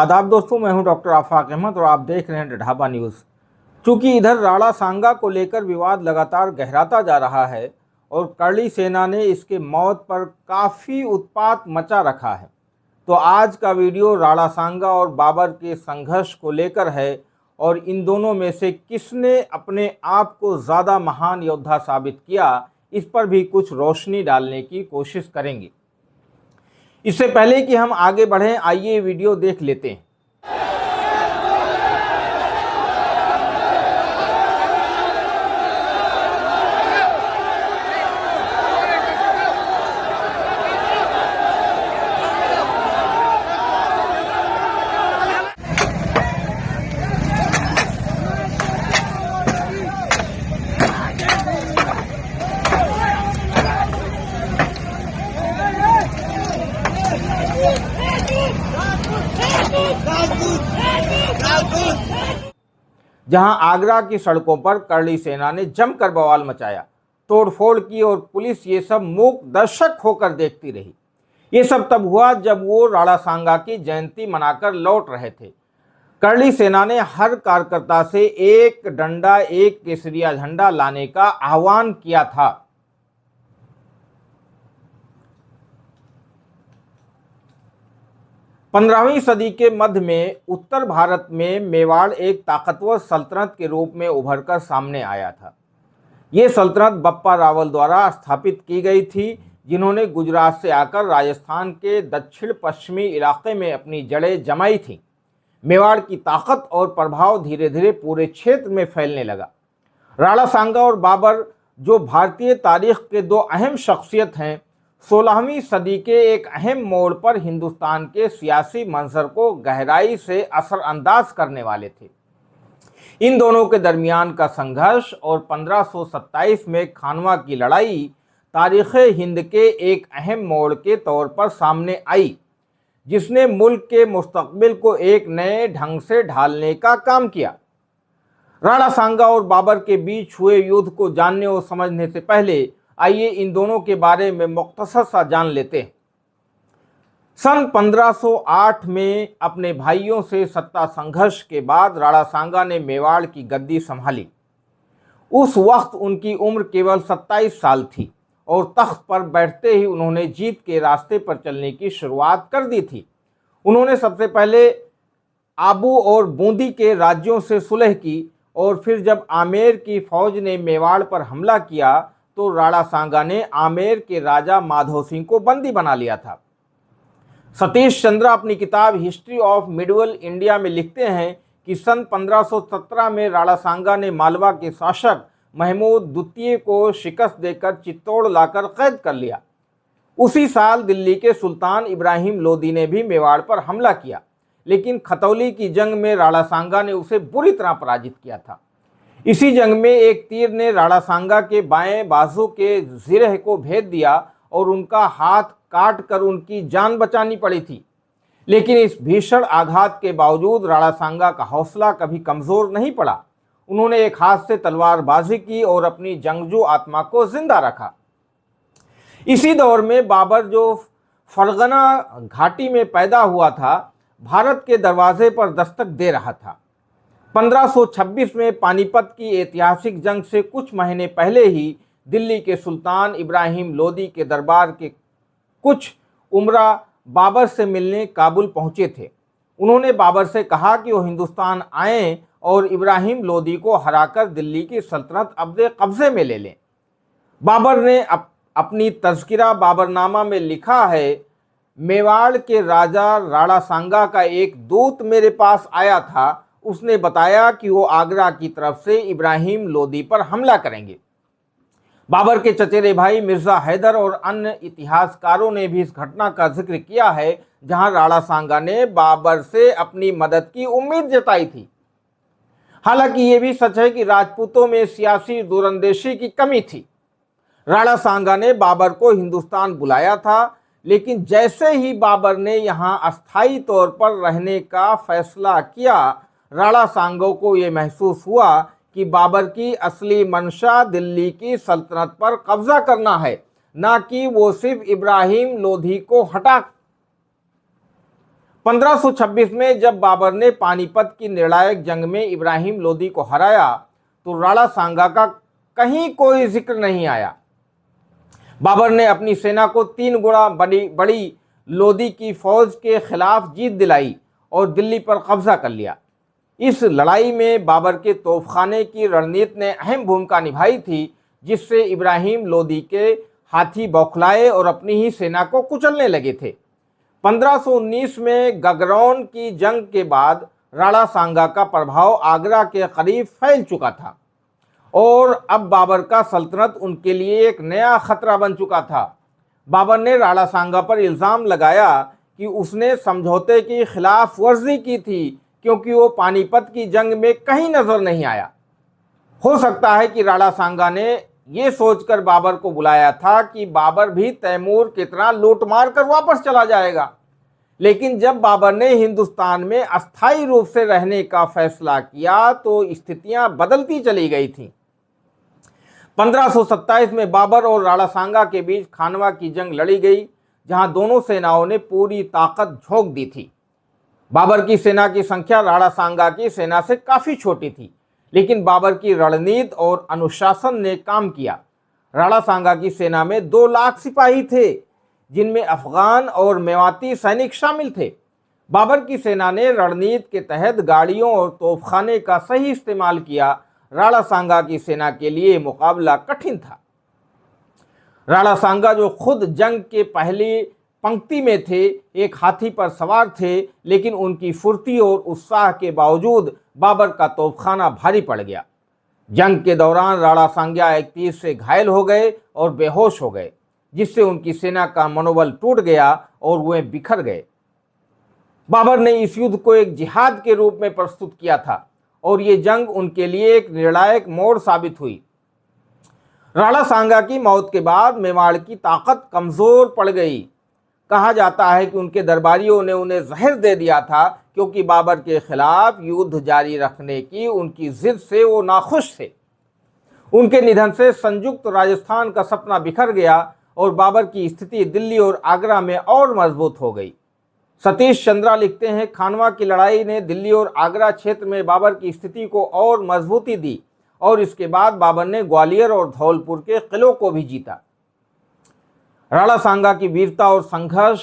आदाब दोस्तों, मैं हूं डॉक्टर आफाक अहमद और आप देख रहे हैं ढाबा न्यूज़। चूंकि इधर राणा सांगा को लेकर विवाद लगातार गहराता जा रहा है और करड़ी सेना ने इसके मौत पर काफ़ी उत्पात मचा रखा है, तो आज का वीडियो राणा सांगा और बाबर के संघर्ष को लेकर है और इन दोनों में से किसने अपने आप को ज़्यादा महान योद्धा साबित किया, इस पर भी कुछ रोशनी डालने की कोशिश करेंगे। इससे पहले कि हम आगे बढ़ें, आइए वीडियो देख लेते हैं। जहां आगरा की सड़कों पर करड़ी सेना ने जमकर बवाल मचाया, तोड़फोड़ की और पुलिस ये सब मूक दर्शक होकर देखती रही। ये सब तब हुआ जब वो राणा सांगा की जयंती मनाकर लौट रहे थे। करड़ी सेना ने हर कार्यकर्ता से एक डंडा एक केसरिया झंडा लाने का आह्वान किया था। 15वीं सदी के मध्य में उत्तर भारत में मेवाड़ एक ताकतवर सल्तनत के रूप में उभरकर सामने आया था। ये सल्तनत बप्पा रावल द्वारा स्थापित की गई थी, जिन्होंने गुजरात से आकर राजस्थान के दक्षिण पश्चिमी इलाके में अपनी जड़ें जमाई थीं। मेवाड़ की ताकत और प्रभाव धीरे धीरे पूरे क्षेत्र में फैलने लगा। राणा सांगा और बाबर, जो भारतीय तारीख के दो अहम शख्सियत हैं, 16वीं सदी के एक अहम मोड़ पर हिंदुस्तान के सियासी मंजर को गहराई से असरअंदाज करने वाले थे। इन दोनों के दरमियान का संघर्ष और 1527 में खानवा की लड़ाई तारीख़ हिंद के एक अहम मोड़ के तौर पर सामने आई, जिसने मुल्क के मुस्तकबिल को एक नए ढंग से ढालने का काम किया। राणा सांगा और बाबर के बीच हुए युद्ध को जानने और समझने से पहले आइए इन दोनों के बारे में मुख्तसर सा जान लेते हैं। सन 1508 में अपने भाइयों से सत्ता संघर्ष के बाद राणा सांगा ने मेवाड़ की गद्दी संभाली। उस वक्त उनकी उम्र केवल 27 साल थी और तख्त पर बैठते ही उन्होंने जीत के रास्ते पर चलने की शुरुआत कर दी थी। उन्होंने सबसे पहले आबू और बूंदी के राज्यों से सुलह की और फिर जब आमेर की फौज ने मेवाड़ पर हमला किया तो राणा सांगा ने आमेर के राजा माधव सिंह को बंदी बना लिया था। सतीश चंद्र अपनी किताब हिस्ट्री ऑफ मिडिवल इंडिया में लिखते हैं कि सन 1517 में राणा सांगा ने मालवा के शासक महमूद द्वितीय को शिकस्त देकर चित्तौड़ लाकर कैद कर लिया। उसी साल दिल्ली के सुल्तान इब्राहिम लोदी ने भी मेवाड़ पर हमला किया, लेकिन खतौली की जंग में राणा सांगा ने उसे बुरी तरह पराजित किया था। इसी जंग में एक तीर ने राणा सांगा के बाएं बाजू के जिरह को भेद दिया और उनका हाथ काट कर उनकी जान बचानी पड़ी थी। लेकिन इस भीषण आघात के बावजूद राणा सांगा का हौसला कभी कमज़ोर नहीं पड़ा। उन्होंने एक हाथ से तलवारबाजी की और अपनी जंगजू आत्मा को जिंदा रखा। इसी दौर में बाबर, जो फरगना घाटी में पैदा हुआ था, भारत के दरवाजे पर दस्तक दे रहा था। 1526 में पानीपत की ऐतिहासिक जंग से कुछ महीने पहले ही दिल्ली के सुल्तान इब्राहिम लोदी के दरबार के कुछ उमरा बाबर से मिलने काबुल पहुंचे थे। उन्होंने बाबर से कहा कि वो हिंदुस्तान आएं और इब्राहिम लोदी को हराकर दिल्ली की सल्तनत अपने कब्जे में ले लें। बाबर ने अपनी तज़किरा बाबरनामा में लिखा है, मेवाड़ के राजा राणा सांगा का एक दूत मेरे पास आया था। उसने बताया कि वो आगरा की तरफ से इब्राहिम लोदी पर हमला करेंगे। बाबर के चचेरे भाई मिर्ज़ा हैदर और अन्य इतिहासकारों ने भी इस घटना का जिक्र किया है, जहां राणा सांगा ने बाबर से अपनी मदद की उम्मीद जताई थी। हालांकि ये भी सच है कि राजपूतों में सियासी दूरंदेशी की कमी थी। राणा सांगा ने बाबर को हिंदुस्तान बुलाया था, लेकिन जैसे ही बाबर ने यहाँ अस्थायी तौर पर रहने का फैसला किया, राणा सांगा को ये महसूस हुआ कि बाबर की असली मंशा दिल्ली की सल्तनत पर कब्जा करना है, ना कि वो सिर्फ इब्राहिम लोधी को हटा। 1526 में जब बाबर ने पानीपत की निर्णायक जंग में इब्राहिम लोदी को हराया तो राणा सांगा का कहीं कोई जिक्र नहीं आया। बाबर ने अपनी सेना को 3 गुना बड़ी लोदी की फौज के खिलाफ जीत दिलाई और दिल्ली पर कब्जा कर लिया। इस लड़ाई में बाबर के तोपखाने की रणनीति ने अहम भूमिका निभाई थी, जिससे इब्राहिम लोदी के हाथी बौखलाए और अपनी ही सेना को कुचलने लगे थे। 1519 में गगरौन की जंग के बाद राणा सांगा का प्रभाव आगरा के करीब फैल चुका था और अब बाबर का सल्तनत उनके लिए एक नया खतरा बन चुका था। बाबर ने राणा सांगा पर इल्ज़ाम लगाया कि उसने समझौते की खिलाफ वर्जी की थी, क्योंकि वो पानीपत की जंग में कहीं नजर नहीं आया। हो सकता है कि राणा सांगा ने ये सोचकर बाबर को बुलाया था कि बाबर भी तैमूर की तरह लूट मार कर वापस चला जाएगा, लेकिन जब बाबर ने हिंदुस्तान में अस्थायी रूप से रहने का फैसला किया तो स्थितियां बदलती चली गई थीं। 1527 में बाबर और राणा सांगा के बीच खानवा की जंग लड़ी गई, जहां दोनों सेनाओं ने पूरी ताकत झोंक दी थी। बाबर की सेना की संख्या राणा सांगा की सेना से काफी छोटी थी, लेकिन बाबर की रणनीति और अनुशासन ने काम किया। राणा सांगा की सेना में 2 लाख सिपाही थे, जिनमें अफगान और मेवाती सैनिक शामिल थे। बाबर की सेना ने रणनीति के तहत गाड़ियों और तोपखाने का सही इस्तेमाल किया। राणा सांगा की सेना के लिए मुकाबला कठिन था। राणा सांगा, जो खुद जंग के पहली पंक्ति में थे, एक हाथी पर सवार थे, लेकिन उनकी फुर्ती और उत्साह के बावजूद बाबर का तोपखाना भारी पड़ गया। जंग के दौरान राणा सांगा एक तीर से घायल हो गए और बेहोश हो गए, जिससे उनकी सेना का मनोबल टूट गया और वे बिखर गए। बाबर ने इस युद्ध को एक जिहाद के रूप में प्रस्तुत किया था और ये जंग उनके लिए एक निर्णायक मोड़ साबित हुई। राणा सांगा की मौत के बाद मेवाड़ की ताकत कमजोर पड़ गई। कहा जाता है कि उनके दरबारियों ने उन्हें जहर दे दिया था, क्योंकि बाबर के खिलाफ युद्ध जारी रखने की उनकी जिद से वो नाखुश थे। उनके निधन से संयुक्त राजस्थान का सपना बिखर गया और बाबर की स्थिति दिल्ली और आगरा में और मजबूत हो गई। सतीश चंद्रा लिखते हैं, खानवा की लड़ाई ने दिल्ली और आगरा क्षेत्र में बाबर की स्थिति को और मजबूती दी और इसके बाद बाबर ने ग्वालियर और धौलपुर के किलों को भी जीता। राणा सांगा की वीरता और संघर्ष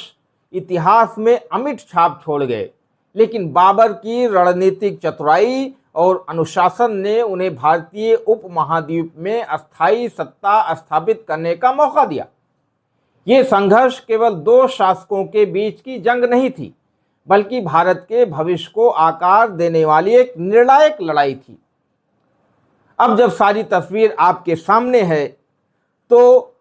इतिहास में अमिट छाप छोड़ गए, लेकिन बाबर की रणनीतिक चतुराई और अनुशासन ने उन्हें भारतीय उपमहाद्वीप में अस्थायी सत्ता स्थापित करने का मौका दिया। ये संघर्ष केवल 2 शासकों के बीच की जंग नहीं थी, बल्कि भारत के भविष्य को आकार देने वाली एक निर्णायक लड़ाई थी। अब जब सारी तस्वीर आपके सामने है तो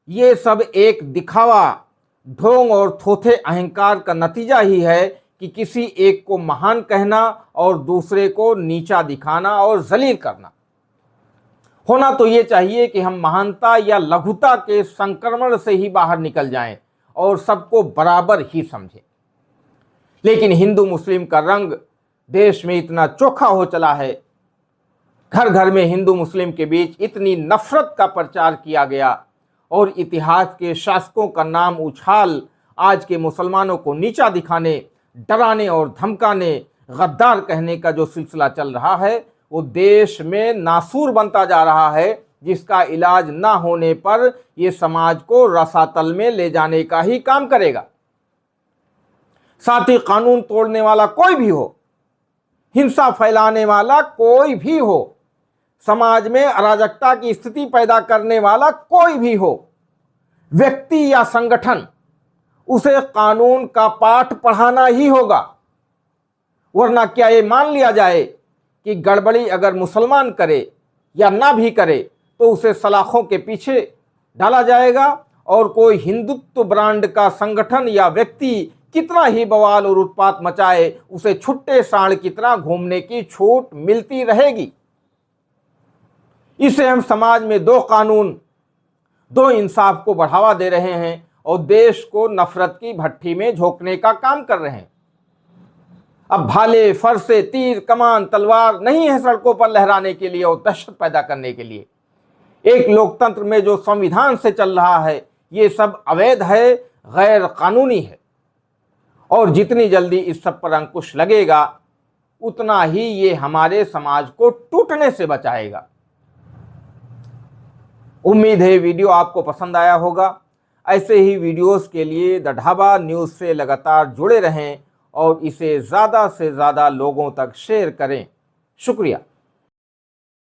ये सब एक दिखावा, ढोंग और थोथे अहंकार का नतीजा ही है कि किसी एक को महान कहना और दूसरे को नीचा दिखाना और जलील करना। होना तो ये चाहिए कि हम महानता या लघुता के संक्रमण से ही बाहर निकल जाएं और सबको बराबर ही समझें। लेकिन हिंदू मुस्लिम का रंग देश में इतना चोखा हो चला है, घर घर में हिंदू मुस्लिम के बीच इतनी नफरत का प्रचार किया गया और इतिहास के शासकों का नाम उछाल आज के मुसलमानों को नीचा दिखाने, डराने और धमकाने, गद्दार कहने का जो सिलसिला चल रहा है, वो देश में नासूर बनता जा रहा है, जिसका इलाज ना होने पर ये समाज को रसातल में ले जाने का ही काम करेगा। साथ ही कानून तोड़ने वाला कोई भी हो, हिंसा फैलाने वाला कोई भी हो, समाज में अराजकता की स्थिति पैदा करने वाला कोई भी हो, व्यक्ति या संगठन, उसे कानून का पाठ पढ़ाना ही होगा। वरना क्या ये मान लिया जाए कि गड़बड़ी अगर मुसलमान करे या ना भी करे तो उसे सलाखों के पीछे डाला जाएगा और कोई हिंदुत्व ब्रांड का संगठन या व्यक्ति कितना ही बवाल और उत्पात मचाए, उसे छुट्टे सांड की तरह घूमने की छूट मिलती रहेगी। इसे हम समाज में 2 कानून, 2 इंसाफ को बढ़ावा दे रहे हैं और देश को नफरत की भट्टी में झोंकने का काम कर रहे हैं। अब भाले, फरसे, तीर, कमान, तलवार नहीं है सड़कों पर लहराने के लिए और दहशत पैदा करने के लिए। एक लोकतंत्र में जो संविधान से चल रहा है, ये सब अवैध है, गैर कानूनी है और जितनी जल्दी इस सब पर अंकुश लगेगा उतना ही ये हमारे समाज को टूटने से बचाएगा। उम्मीद है वीडियो आपको पसंद आया होगा। ऐसे ही वीडियोस के लिए द ढाबा न्यूज़ से लगातार जुड़े रहें और इसे ज़्यादा से ज़्यादा लोगों तक शेयर करें। शुक्रिया।